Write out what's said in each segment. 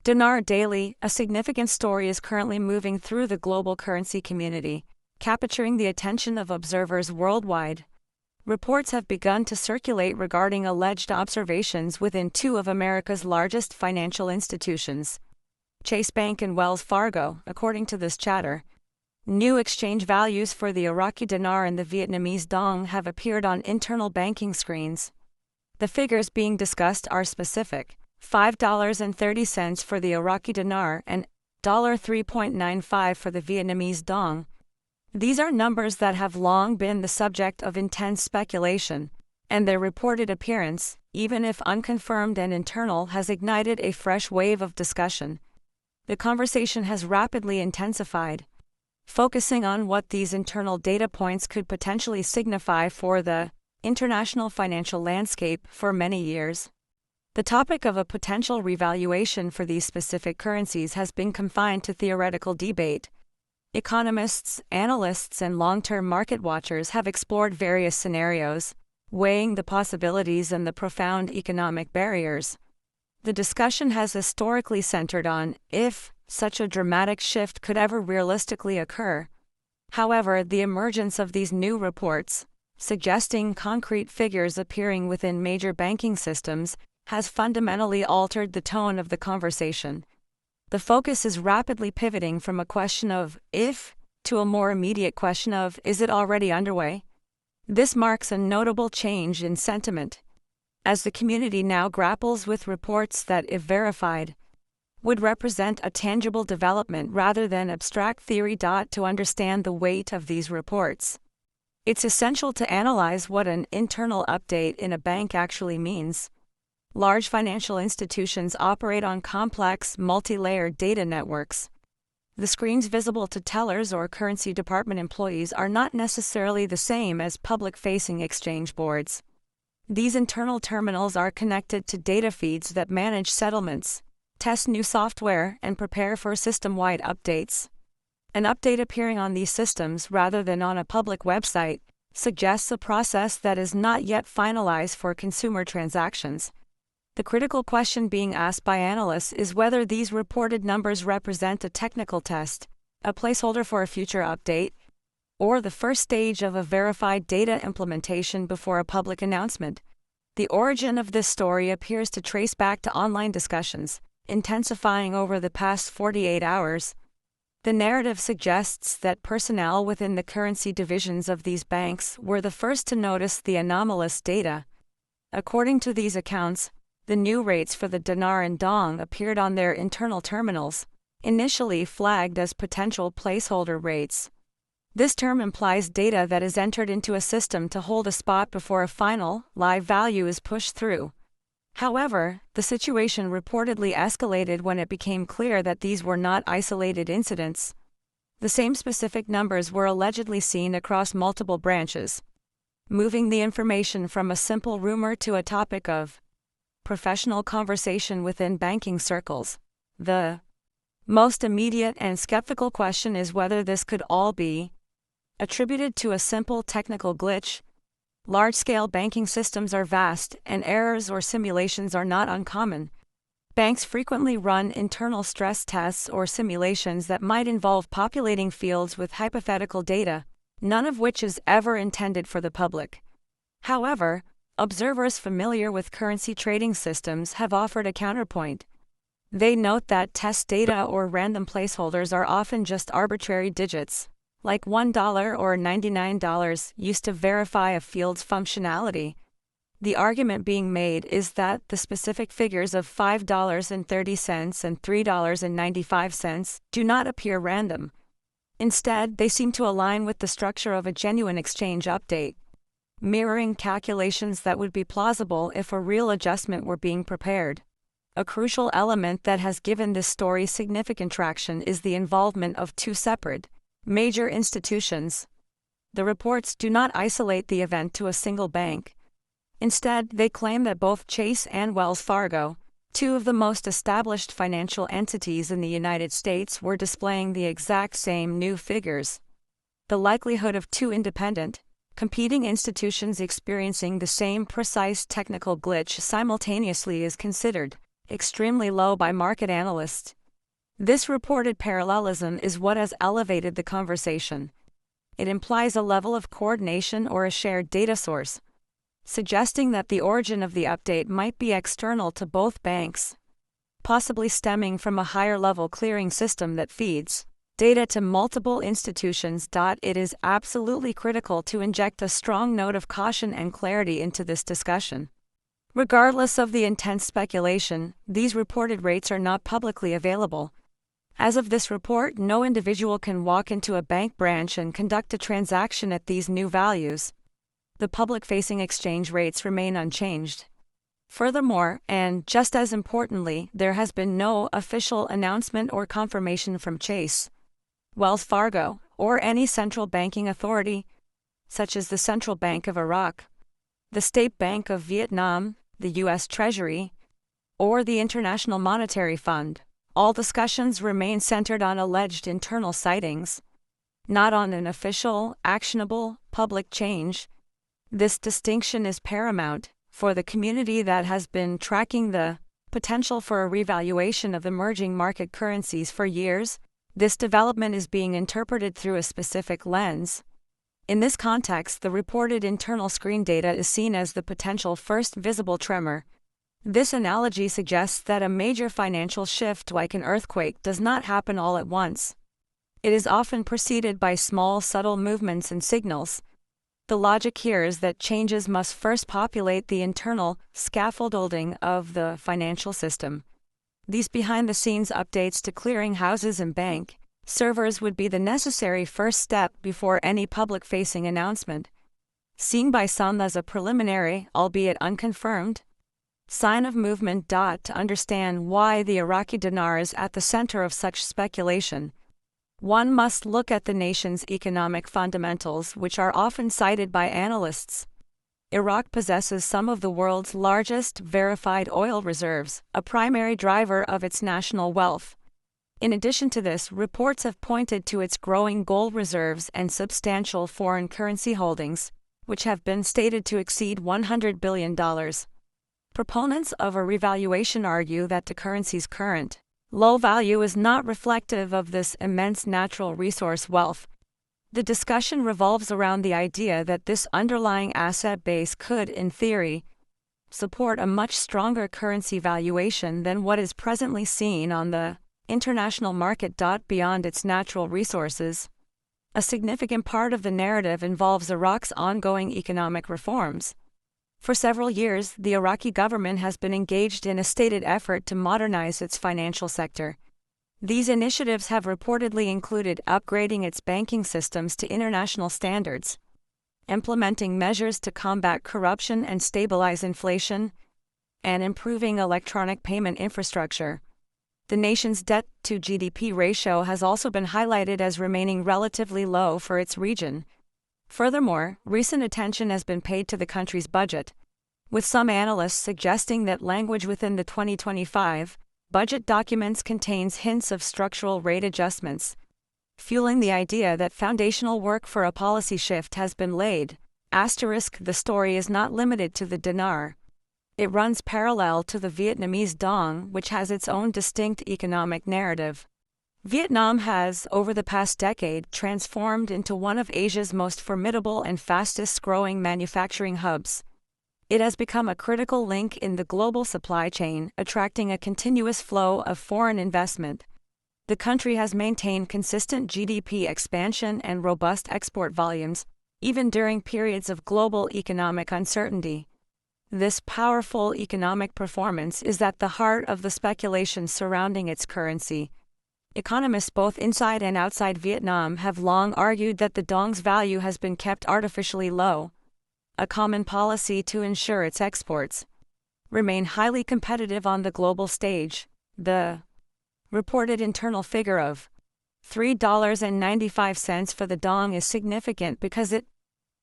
Dinar Daily, a significant story is currently moving through the global currency community, capturing the attention of observers worldwide. Reports have begun to circulate regarding alleged observations within two of America's largest financial institutions, Chase Bank and Wells Fargo. According to this chatter, new exchange values for the Iraqi dinar and the Vietnamese dong have appeared on internal banking screens. The figures being discussed are specific: $5.30 for the Iraqi dinar and $3.95 for the Vietnamese dong. These are numbers that have long been the subject of intense speculation, and their reported appearance, even if unconfirmed and internal, has ignited a fresh wave of discussion. The conversation has rapidly intensified, focusing on what these internal data points could potentially signify for the international financial landscape. For many years, the topic of a potential revaluation for these specific currencies has been confined to theoretical debate. Economists, analysts, and long-term market watchers have explored various scenarios, weighing the possibilities and the profound economic barriers. The discussion has historically centered on if such a dramatic shift could ever realistically occur. However, the emergence of these new reports, suggesting concrete figures appearing within major banking systems, has fundamentally altered the tone of the conversation. The focus is rapidly pivoting from a question of if to a more immediate question of is it already underway? This marks a notable change in sentiment, as the community now grapples with reports that, if verified, would represent a tangible development rather than abstract theory. To understand the weight of these reports, it's essential to analyze what an internal update in a bank actually means. Large financial institutions operate on complex, multi-layered data networks. The screens visible to tellers or currency department employees are not necessarily the same as public-facing exchange boards. These internal terminals are connected to data feeds that manage settlements, test new software, and prepare for system-wide updates. An update appearing on these systems rather than on a public website suggests a process that is not yet finalized for consumer transactions. The critical question being asked by analysts is whether these reported numbers represent a technical test, a placeholder for a future update, or the first stage of a verified data implementation before a public announcement. The origin of this story appears to trace back to online discussions, intensifying over the past 48 hours. The narrative suggests that personnel within the currency divisions of these banks were the first to notice the anomalous data. According to these accounts, the new rates for the dinar and dong appeared on their internal terminals, initially flagged as potential placeholder rates. This term implies data that is entered into a system to hold a spot before a final, live value is pushed through. However, the situation reportedly escalated when it became clear that these were not isolated incidents. The same specific numbers were allegedly seen across multiple branches, moving the information from a simple rumor to a topic of professional conversation within banking circles. The most immediate and skeptical question is whether this could all be attributed to a simple technical glitch. Large-scale banking systems are vast, and errors or simulations are not uncommon. Banks frequently run internal stress tests or simulations that might involve populating fields with hypothetical data, none of which is ever intended for the public. However, observers familiar with currency trading systems have offered a counterpoint. They note that test data or random placeholders are often just arbitrary digits, like $1 or $99, used to verify a field's functionality. The argument being made is that the specific figures of $5.30 and $3.95 do not appear random. Instead, they seem to align with the structure of a genuine exchange update, mirroring calculations that would be plausible if a real adjustment were being prepared. A crucial element that has given this story significant traction is the involvement of two separate, major institutions. The reports do not isolate the event to a single bank. Instead, they claim that both Chase and Wells Fargo, two of the most established financial entities in the United States, were displaying the exact same new figures. The likelihood of two independent, competing institutions experiencing the same precise technical glitch simultaneously is considered extremely low by market analysts. This reported parallelism is what has elevated the conversation. It implies a level of coordination or a shared data source, suggesting that the origin of the update might be external to both banks, possibly stemming from a higher-level clearing system that feeds data to multiple institutions. It is absolutely critical to inject a strong note of caution and clarity into this discussion. Regardless of the intense speculation, these reported rates are not publicly available. As of this report, no individual can walk into a bank branch and conduct a transaction at these new values. The public-facing exchange rates remain unchanged. Furthermore, and just as importantly, there has been no official announcement or confirmation from Chase, Wells Fargo, or any central banking authority, such as the Central Bank of Iraq, the State Bank of Vietnam, the U.S. Treasury, or the International Monetary Fund. All discussions remain centered on alleged internal sightings, not on an official, actionable, public change. This distinction is paramount for the community that has been tracking the potential for a revaluation of emerging market currencies for years. This development is being interpreted through a specific lens. In this context, the reported internal screen data is seen as the potential first visible tremor. This analogy suggests that a major financial shift like an earthquake does not happen all at once. It is often preceded by small, subtle movements and signals. The logic here is that changes must first populate the internal scaffolding of the financial system. These behind-the-scenes updates to clearing houses and bank servers would be the necessary first step before any public-facing announcement, seen by some as a preliminary, albeit unconfirmed, sign of movement. To understand why the Iraqi dinar is at the center of such speculation, one must look at the nation's economic fundamentals, which are often cited by analysts. Iraq possesses some of the world's largest verified oil reserves, a primary driver of its national wealth. In addition to this, reports have pointed to its growing gold reserves and substantial foreign currency holdings, which have been stated to exceed $100 billion. Proponents of a revaluation argue that the currency's current low value is not reflective of this immense natural resource wealth. The discussion revolves around the idea that this underlying asset base could, in theory, support a much stronger currency valuation than what is presently seen on the international market. Beyond its natural resources, a significant part of the narrative involves Iraq's ongoing economic reforms. For several years, the Iraqi government has been engaged in a stated effort to modernize its financial sector. These initiatives have reportedly included upgrading its banking systems to international standards, implementing measures to combat corruption and stabilize inflation, and improving electronic payment infrastructure. The nation's debt-to-GDP ratio has also been highlighted as remaining relatively low for its region. Furthermore, recent attention has been paid to the country's budget, with some analysts suggesting that language within the 2025 budget documents contains hints of structural rate adjustments, fueling the idea that foundational work for a policy shift has been laid. The story is not limited to the dinar. It runs parallel to the Vietnamese dong, which has its own distinct economic narrative. Vietnam has, over the past decade, transformed into one of Asia's most formidable and fastest-growing manufacturing hubs. It has become a critical link in the global supply chain, attracting a continuous flow of foreign investment. The country has maintained consistent GDP expansion and robust export volumes, even during periods of global economic uncertainty. This powerful economic performance is at the heart of the speculation surrounding its currency. Economists both inside and outside Vietnam have long argued that the dong's value has been kept artificially low, a common policy to ensure its exports remain highly competitive on the global stage. The reported internal figure of $3.95 for the dong is significant because it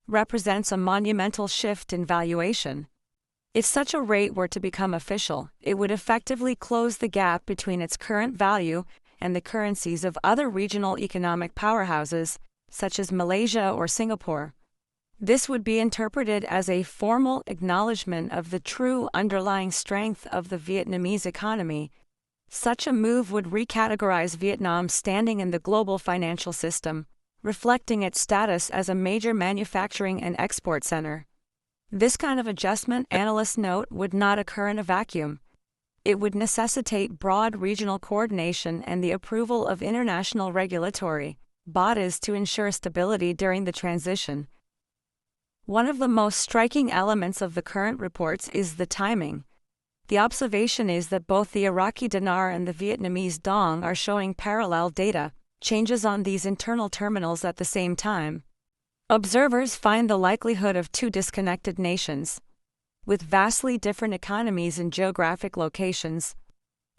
represents a monumental shift in valuation. If such a rate were to become official, it would effectively close the gap between its current value and the currencies of other regional economic powerhouses, such as Malaysia or Singapore. This would be interpreted as a formal acknowledgement of the true underlying strength of the Vietnamese economy. Such a move would recategorize Vietnam's standing in the global financial system, reflecting its status as a major manufacturing and export center. This kind of adjustment, analysts note, would not occur in a vacuum. It would necessitate broad regional coordination and the approval of international regulatory bodies to ensure stability during the transition. One of the most striking elements of the current reports is the timing. The observation is that both the Iraqi dinar and the Vietnamese dong are showing parallel data changes on these internal terminals at the same time. Observers find the likelihood of two disconnected nations, with vastly different economies and geographic locations,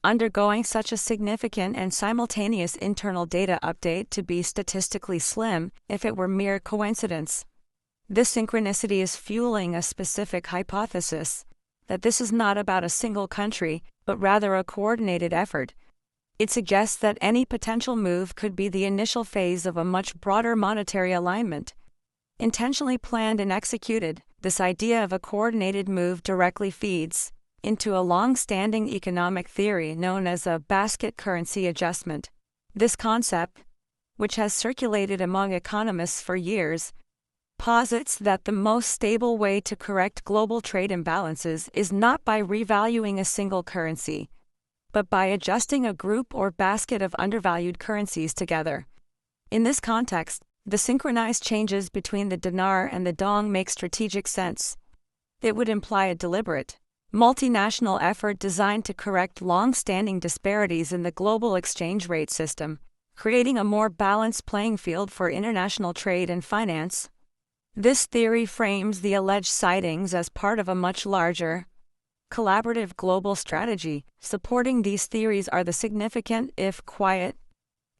undergoing such a significant and simultaneous internal data update to be statistically slim if it were mere coincidence. This synchronicity is fueling a specific hypothesis that this is not about a single country, but rather a coordinated effort. It suggests that any potential move could be the initial phase of a much broader monetary alignment. Intentionally planned and executed, this idea of a coordinated move directly feeds into a long-standing economic theory known as a basket currency adjustment. This concept, which has circulated among economists for years, posits that the most stable way to correct global trade imbalances is not by revaluing a single currency, but by adjusting a group or basket of undervalued currencies together. In this context, the synchronized changes between the dinar and the dong make strategic sense. It would imply a deliberate, multinational effort designed to correct long-standing disparities in the global exchange rate system, creating a more balanced playing field for international trade and finance. This theory frames the alleged sightings as part of a much larger, collaborative global strategy. Supporting these theories are the significant, if quiet,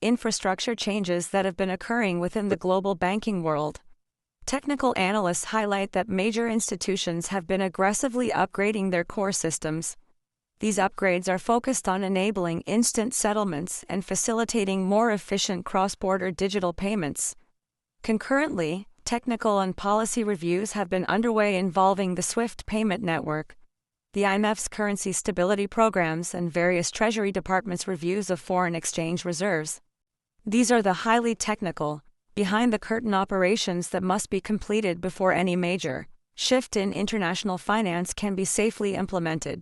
infrastructure changes that have been occurring within the global banking world. Technical analysts highlight that major institutions have been aggressively upgrading their core systems. These upgrades are focused on enabling instant settlements and facilitating more efficient cross-border digital payments. Concurrently, technical and policy reviews have been underway involving the SWIFT payment network, the IMF's currency stability programs, and various Treasury Departments' reviews of foreign exchange reserves. These are the highly technical, behind-the-curtain operations that must be completed before any major shift in international finance can be safely implemented.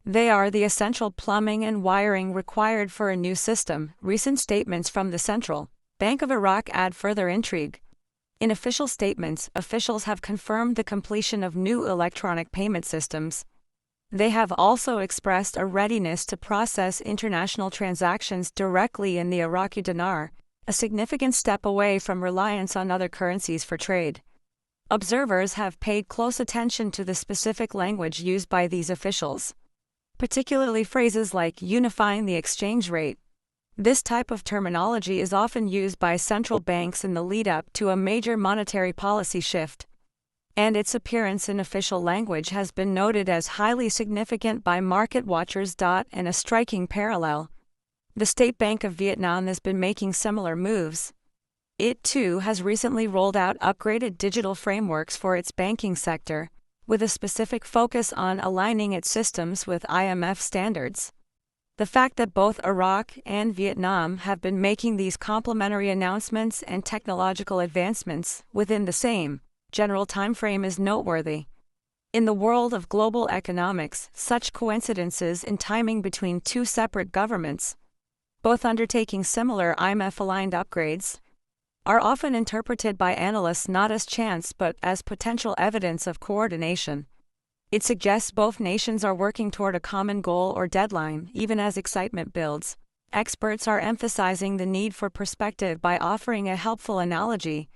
They are the essential plumbing and wiring required for a new system. Recent statements from the Central Bank of Iraq add further intrigue. In official statements, officials have confirmed the completion of new electronic payment systems. They have also expressed a readiness to process international transactions directly in the Iraqi dinar, a significant step away from reliance on other currencies for trade. Observers have paid close attention to the specific language used by these officials, particularly phrases like unifying the exchange rate. This type of terminology is often used by central banks in the lead-up to a major monetary policy shift, and its appearance in official language has been noted as highly significant by market watchers. And a striking parallel. The State Bank of Vietnam has been making similar moves. It too has recently rolled out upgraded digital frameworks for its banking sector, with a specific focus on aligning its systems with IMF standards. The fact that both Iraq and Vietnam have been making these complementary announcements and technological advancements within the same general timeframe is noteworthy. In the world of global economics, such coincidences in timing between two separate governments, both undertaking similar IMF-aligned upgrades, are often interpreted by analysts not as chance but as potential evidence of coordination. It suggests both nations are working toward a common goal or deadline, even as excitement builds. Experts are emphasizing the need for perspective by offering a helpful analogy.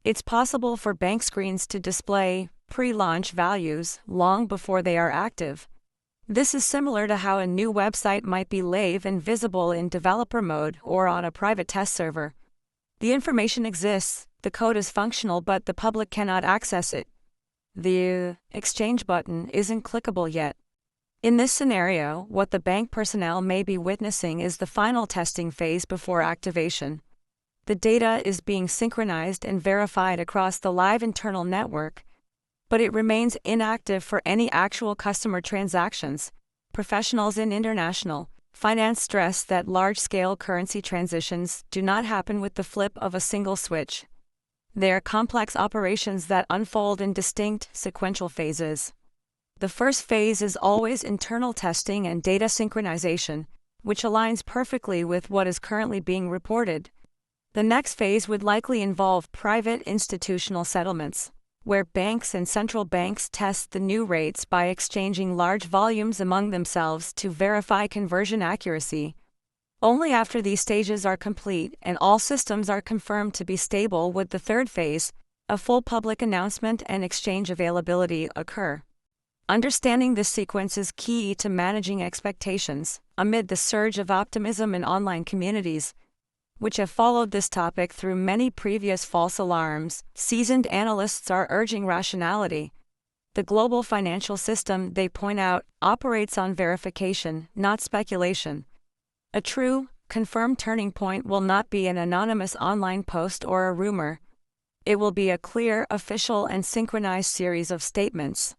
It's possible for bank screens to display pre-launch values long before they are active. This is similar to how a new website might be live and visible in developer mode or on a private test server. The information exists, the code is functional, but the public cannot access it. The exchange button isn't clickable yet. In this scenario, what the bank personnel may be witnessing is the final testing phase before activation. The data is being synchronized and verified across the live internal network, but it remains inactive for any actual customer transactions. Professionals in international finance stress that large-scale currency transitions do not happen with the flip of a single switch. They are complex operations that unfold in distinct, sequential phases. The first phase is always internal testing and data synchronization, which aligns perfectly with what is currently being reported. The next phase would likely involve private institutional settlements, where banks and central banks test the new rates by exchanging large volumes among themselves to verify conversion accuracy. Only after these stages are complete and all systems are confirmed to be stable would the third phase, a full public announcement and exchange availability, occur. Understanding this sequence is key to managing expectations amid the surge of optimism in online communities, which have followed this topic through many previous false alarms. Seasoned analysts are urging rationality. The global financial system, they point out, operates on verification, not speculation. A true, confirmed turning point will not be an anonymous online post or a rumor. It will be a clear, official, and synchronized series of statements.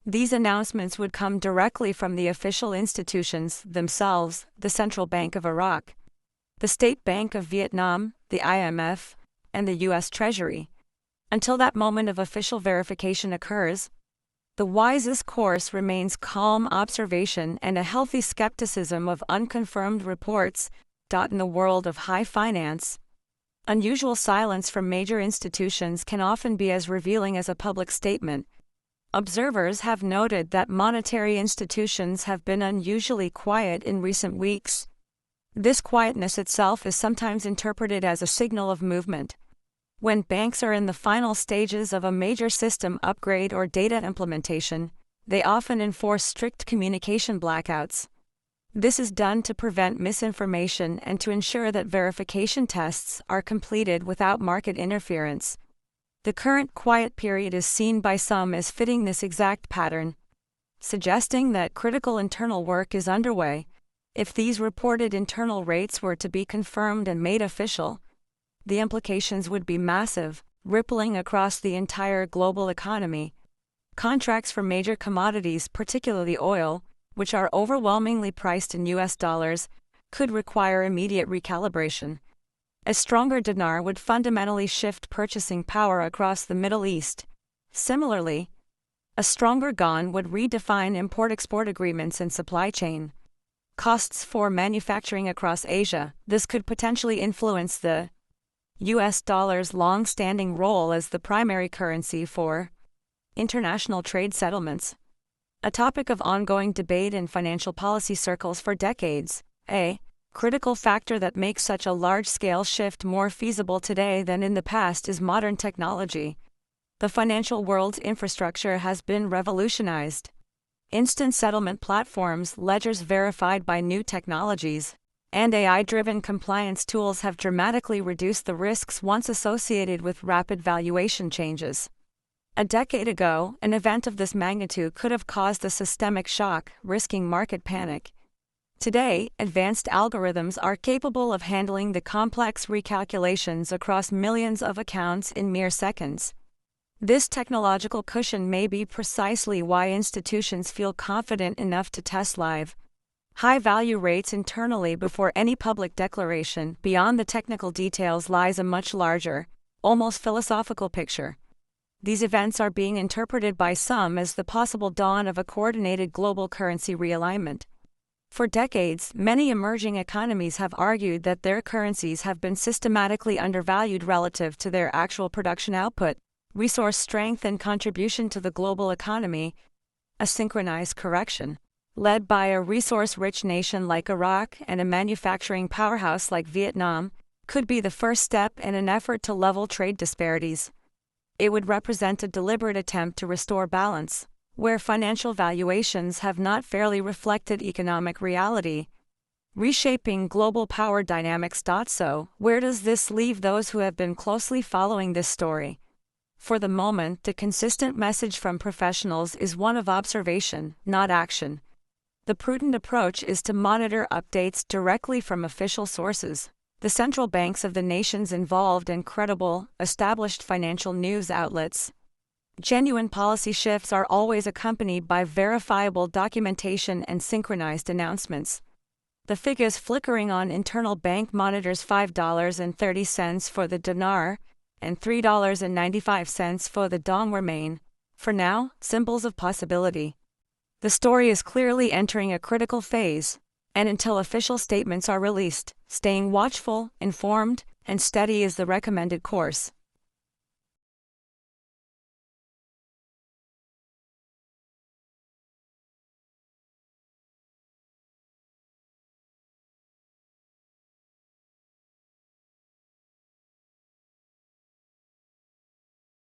These announcements would come directly from the official institutions themselves, the Central Bank of Iraq, the State Bank of Vietnam, the IMF, and the U.S. Treasury. Until that moment of official verification occurs, the wisest course remains calm observation and a healthy skepticism of unconfirmed reports. In the world of high finance, unusual silence from major institutions can often be as revealing as a public statement. Observers have noted that monetary institutions have been unusually quiet in recent weeks. This quietness itself is sometimes interpreted as a signal of movement. When banks are in the final stages of a major system upgrade or data implementation, they often enforce strict communication blackouts. This is done to prevent misinformation and to ensure that verification tests are completed without market interference. The current quiet period is seen by some as fitting this exact pattern, suggesting that critical internal work is underway. If these reported internal rates were to be confirmed and made official, the implications would be massive, rippling across the entire global economy. Contracts for major commodities, particularly oil, which are overwhelmingly priced in US dollars, could require immediate recalibration. A stronger dinar would fundamentally shift purchasing power across the Middle East. Similarly, a stronger yuan would redefine import-export agreements and supply chain costs for manufacturing across Asia. This could potentially influence the US dollar's long-standing role as the primary currency for international trade settlements. A topic of ongoing debate in financial policy circles for decades, a critical factor that makes such a large-scale shift more feasible today than in the past is modern technology. The financial world's infrastructure has been revolutionized. Instant settlement platforms, ledgers verified by new technologies, and AI-driven compliance tools have dramatically reduced the risks once associated with rapid valuation changes. A decade ago, an event of this magnitude could have caused a systemic shock, risking market panic. Today, advanced algorithms are capable of handling the complex recalculations across millions of accounts in mere seconds. This technological cushion may be precisely why institutions feel confident enough to test live high-value rates internally before any public declaration. Beyond the technical details lies a much larger, almost philosophical picture. These events are being interpreted by some as the possible dawn of a coordinated global currency realignment. For decades, many emerging economies have argued that their currencies have been systematically undervalued relative to their actual production output, resource strength, and contribution to the global economy. A synchronized correction, led by a resource-rich nation like Iraq and a manufacturing powerhouse like Vietnam, could be the first step in an effort to level trade disparities. It would represent a deliberate attempt to restore balance, where financial valuations have not fairly reflected economic reality. Reshaping global power dynamics. So, where does this leave those who have been closely following this story? For the moment, the consistent message from professionals is one of observation, not action. The prudent approach is to monitor updates directly from official sources, the central banks of the nations involved, and credible, established financial news outlets. Genuine policy shifts are always accompanied by verifiable documentation and synchronized announcements. The figures flickering on internal bank monitors: $5.30 for the dinar and $3.95 for the dong remain, for now, symbols of possibility. The story is clearly entering a critical phase, and until official statements are released, staying watchful, informed, and steady is the recommended course.